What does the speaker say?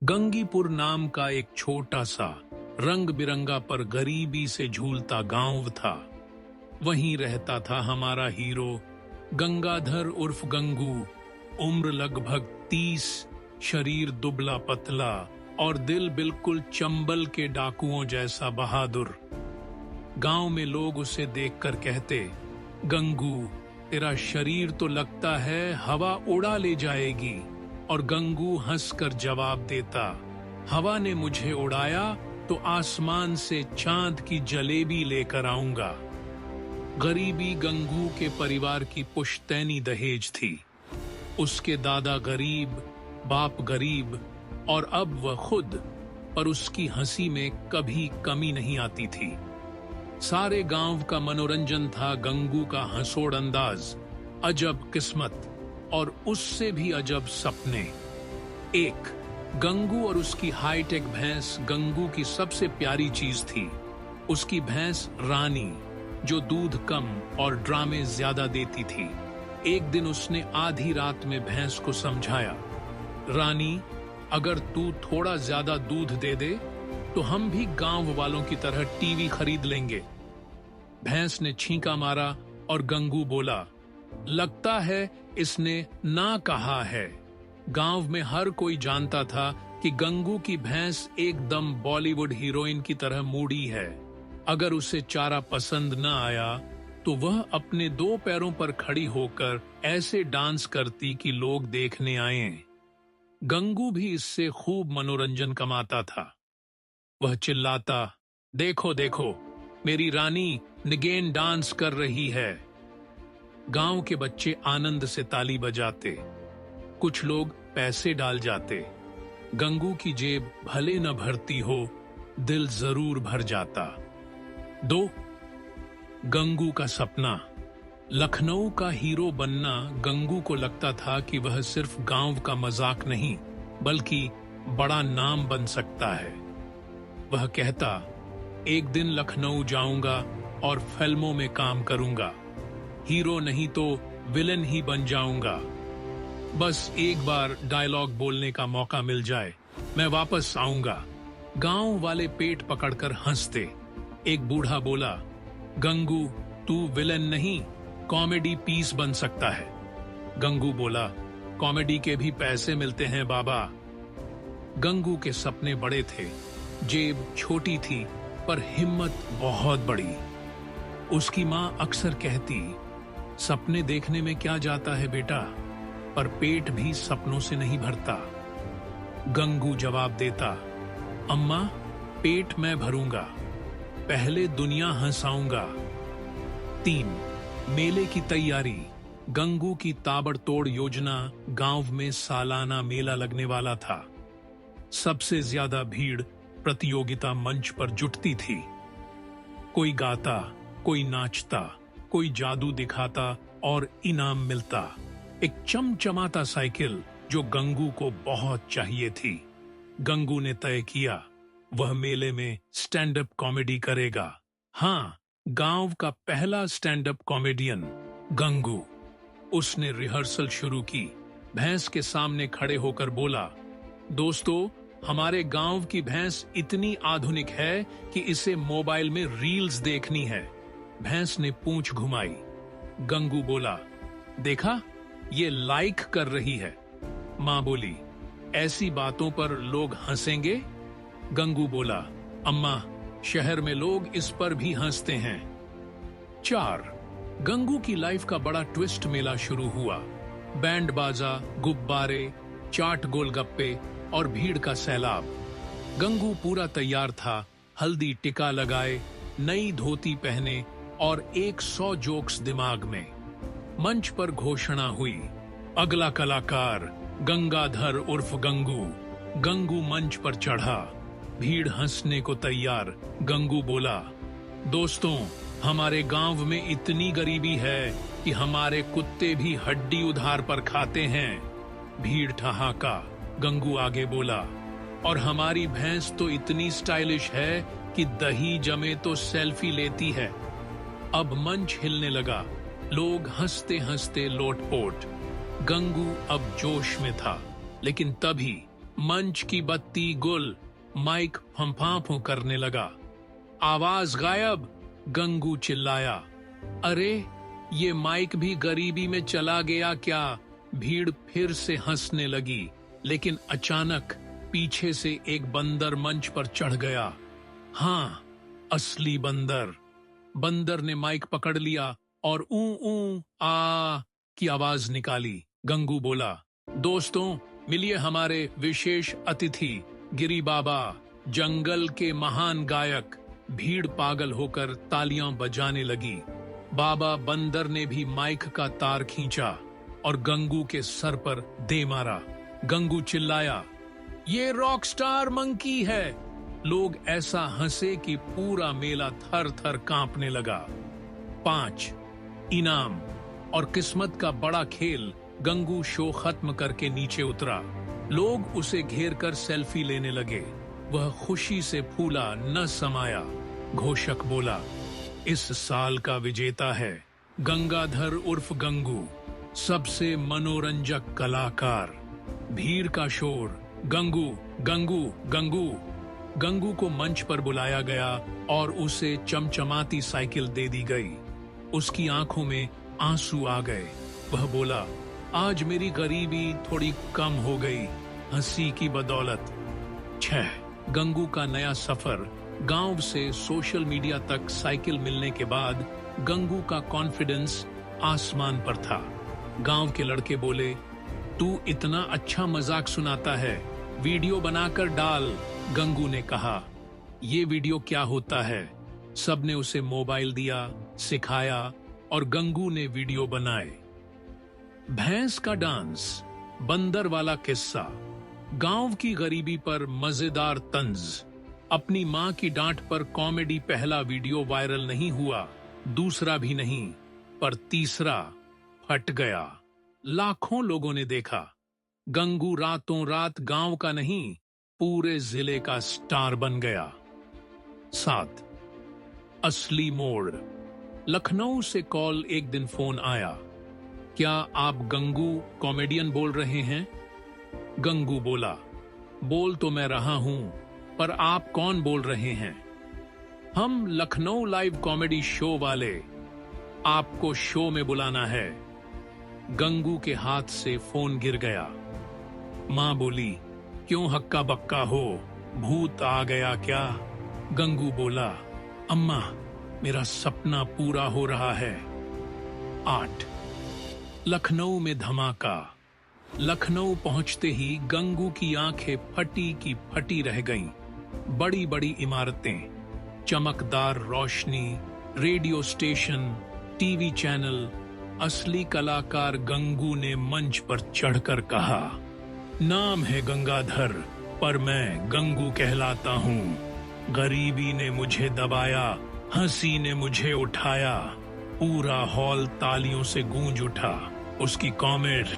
गंगीपुर नाम का एक छोटा सा रंग बिरंगा पर गरीबी से झूलता गांव था। वहीं रहता था हमारा हीरो गंगाधर उर्फ गंगू। उम्र लगभग 30, शरीर दुबला पतला और दिल बिल्कुल चंबल के डाकुओं जैसा बहादुर। गांव में लोग उसे देखकर कहते, गंगू तेरा शरीर तो लगता है हवा उड़ा ले जाएगी। और गंगू हंसकर जवाब देता, हवा ने मुझे उड़ाया तो आसमान से चांद की जलेबी लेकर आऊंगा। गरीबी गंगू के परिवार की पुश्तैनी दहेज थी। उसके दादा गरीब, बाप गरीब और अब वह खुद, पर उसकी हंसी में कभी कमी नहीं आती थी। सारे गांव का मनोरंजन था गंगू का हंसोड़ अंदाज, अजब किस्मत और उससे भी अजब सपने। एक, गंगू और उसकी हाईटेक भैंस गंगू की सबसे प्यारी चीज थी। उसकी भैंस रानी, जो दूध कम और ड्रामे ज्यादा देती थी। एक दिन उसने आधी रात में भैंस को समझाया, रानी अगर तू थोड़ा ज्यादा दूध दे दे तो हम भी गांव वालों की तरह टीवी खरीद लेंगे। भैंस ने छींका मारा और गंगू बोला, लगता है इसने ना कहा है। गांव में हर कोई जानता था कि गंगू की भैंस एकदम बॉलीवुड हीरोइन की तरह मूडी है। अगर उसे चारा पसंद न आया तो वह अपने 2 पैरों पर खड़ी होकर ऐसे डांस करती कि लोग देखने आए। गंगू भी इससे खूब मनोरंजन कमाता था। वह चिल्लाता, देखो देखो मेरी रानी निगेन डांस कर रही है। गांव के बच्चे आनंद से ताली बजाते, कुछ लोग पैसे डाल जाते। गंगू की जेब भले न भरती हो, दिल जरूर भर जाता। 2, गंगू का सपना। लखनऊ का हीरो बनना गंगू को लगता था कि वह सिर्फ गांव का मजाक नहीं बल्कि बड़ा नाम बन सकता है। वह कहता, एक दिन लखनऊ जाऊंगा और फिल्मों में काम करूंगा। हीरो नहीं तो विलन ही बन जाऊंगा। बस एक बार डायलॉग बोलने का मौका मिल जाए, मैं वापस आऊंगा। गांव वाले पेट पकड़कर हंसते। एक बूढ़ा बोला, गंगू तू विलन नहीं, कॉमेडी पीस बन सकता है। गंगू बोला, कॉमेडी के भी पैसे मिलते हैं बाबा। गंगू के सपने बड़े थे, जेब छोटी थी पर हिम्मत बहुत बड़ी। उसकी मां अक्सर कहती, सपने देखने में क्या जाता है बेटा, पर पेट भी सपनों से नहीं भरता। गंगू जवाब देता, अम्मा पेट मैं भरूंगा, पहले दुनिया हंसाऊंगा। 3, मेले की तैयारी। गंगू की ताबड़तोड़ योजना। गांव में सालाना मेला लगने वाला था। सबसे ज्यादा भीड़ प्रतियोगिता मंच पर जुटती थी। कोई गाता, कोई नाचता, कोई जादू दिखाता और इनाम मिलता। एक चमचमाता साइकिल जो गंगू को बहुत चाहिए थी। गंगू ने तय किया, वह मेले में स्टैंड अप कॉमेडी करेगा। हाँ, गांव का पहला स्टैंड अप कॉमेडियन गंगू। उसने रिहर्सल शुरू की। भैंस के सामने खड़े होकर बोला, दोस्तों हमारे गांव की भैंस इतनी आधुनिक है कि इसे मोबाइल में रील्स देखनी है। भैंस ने पूंछ घुमाई। गंगू बोला, देखा ये लाइक कर रही है। मां बोली, ऐसी बातों पर लोग हंसेंगे। गंगू बोला, अम्मा शहर में लोग इस पर भी हंसते हैं। 4, गंगू की लाइफ का बड़ा ट्विस्ट मेला शुरू हुआ। बैंड बाजा, गुब्बारे, चाट गोलगप्पे और भीड़ का सैलाब। गंगू पूरा तैयार था, हल्दी टिका लगाए, नई धोती पहने और 100 जोक्स दिमाग में। मंच पर घोषणा हुई, अगला कलाकार गंगाधर उर्फ गंगू। गंगू मंच पर चढ़ा। भीड़ हंसने को तैयार। गंगू बोला, दोस्तों हमारे गांव में इतनी गरीबी है कि हमारे कुत्ते भी हड्डी उधार पर खाते हैं। भीड़ ठहाका। गंगू आगे बोला, और हमारी भैंस तो इतनी स्टाइलिश है कि दही जमे तो सेल्फी लेती है। अब मंच हिलने लगा, लोग हंसते हंसते लोटपोट। गंगू अब जोश में था, लेकिन तभी मंच की बत्ती गुल, माइक फंफाफों करने लगा। आवाज गायब, गंगू चिल्लाया। अरे ये माइक भी गरीबी में चला गया क्या? भीड़ फिर से हंसने लगी, लेकिन अचानक पीछे से एक बंदर मंच पर चढ़ गया। हाँ, असली बंदर। बंदर ने माइक पकड़ लिया और ऊ ऊ आ की आवाज निकाली। गंगू बोला, दोस्तों मिलिए हमारे विशेष अतिथि गिरी बाबा, जंगल के महान गायक। भीड़ पागल होकर तालियां बजाने लगी। बाबा बंदर ने भी माइक का तार खींचा और गंगू के सर पर दे मारा। गंगू चिल्लाया, ये रॉक स्टार मंकी है। लोग ऐसा हंसे कि पूरा मेला थर थर कांपने लगा। 5 इनाम और किस्मत का बड़ा खेल। गंगू शो खत्म करके नीचे उतरा। लोग उसे घेर कर सेल्फी लेने लगे। वह खुशी से फूला न समाया। घोषक बोला, इस साल का विजेता है गंगाधर उर्फ गंगू, सबसे मनोरंजक कलाकार। भीड़ का शोर, गंगू गंगू गंगू। गंगू को मंच पर बुलाया गया और उसे चमचमाती साइकिल दे दी गई। उसकी आंखों में आंसू आ गए। वह बोला, आज मेरी गरीबी थोड़ी कम हो गई हंसी की बदौलत। 6 गंगू का नया सफर। गांव से सोशल मीडिया तक साइकिल मिलने के बाद गंगू का कॉन्फिडेंस आसमान पर था। गांव के लड़के बोले, तू इतना अच्छा मजाक सुनाता है, वीडियो बनाकर डाल। गंगू ने कहा, ये वीडियो क्या होता है? सबने उसे मोबाइल दिया, सिखाया और गंगू ने वीडियो बनाए। भैंस का डांस, बंदर वाला किस्सा, गांव की गरीबी पर मजेदार तंज। अपनी मां की डांट पर कॉमेडी। पहला वीडियो वायरल नहीं हुआ, दूसरा भी नहीं, पर तीसरा फट गया। लाखों लोगों ने देखा। गंगू रातों रात गांव का नहीं, पूरे जिले का स्टार बन गया। 7 असली मोड़। लखनऊ से कॉल। एक दिन फोन आया, क्या आप गंगू कॉमेडियन बोल रहे हैं? गंगू बोला, बोल तो मैं रहा हूं, पर आप कौन बोल रहे हैं? हम लखनऊ लाइव कॉमेडी शो वाले, आपको शो में बुलाना है। गंगू के हाथ से फोन गिर गया। मां बोली, क्यों हक्का बक्का हो, भूत आ गया क्या? गंगू बोला, अम्मा मेरा सपना पूरा हो रहा है। 8 लखनऊ में धमाका। लखनऊ पहुंचते ही गंगू की आंखें फटी की फटी रह गईं। बड़ी बड़ी इमारतें, चमकदार रोशनी, रेडियो स्टेशन, टीवी चैनल। असली कलाकार गंगू ने मंच पर चढ़कर कहा, नाम है गंगाधर, पर मैं गंगू कहलाता हूँ। गरीबी ने मुझे दबाया, हंसी ने मुझे उठाया। पूरा हॉल तालियों से गूंज उठा। उसकी कॉमेडी